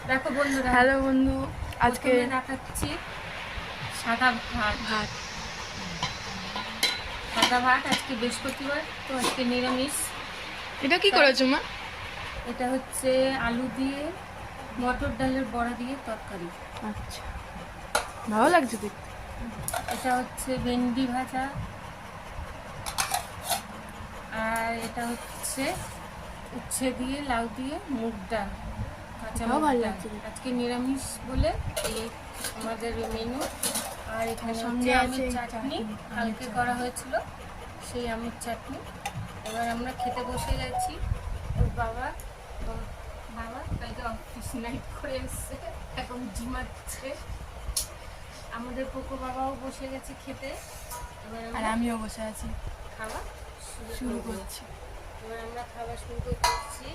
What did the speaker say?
দেখো বন্ধুরা, হ্যালো বন্ধু, আজকে প্রথমে দেখাচ্ছি সাদা ভাত। সাদা ভাত আজকে বৃহস্পতিবার, তো আজকে নিরামিষ। এটা কি করেছো মা? এটা হচ্ছে আলু দিয়ে মটর ডালের বড়া দিয়ে তরকারি। আচ্ছা, ভালো লাগছে দেখতে। এটা হচ্ছে ভেন্ডি ভাজা, আর এটা হচ্ছে উচ্ছে দিয়ে লাউ দিয়ে মুগ ডাল, কাঁচা এটাও মুগ ভালো ডাল। লাগছে দেখতে। আজকে নিরামিষ বলে এই আমাদের মেনু। আর এখানে সঙ্গে হচ্ছে আছে আমের এই চাটনি, চাটনি, কালকে করা হয়েছিল সেই আমের চাটনি। এবার আমরা খেতে বসে গেছি। ওর বাবা কালকে অফিস নাইট করে এসছে, এখন ঝিমাচ্ছে। আমাদের কোকো বাবাও বসে গেছে খেতে। এবার আর আমরা আমিও বসে আছি, খাওয়া শুরু করছি। এবার আমরা খাওয়া শুরু করছি।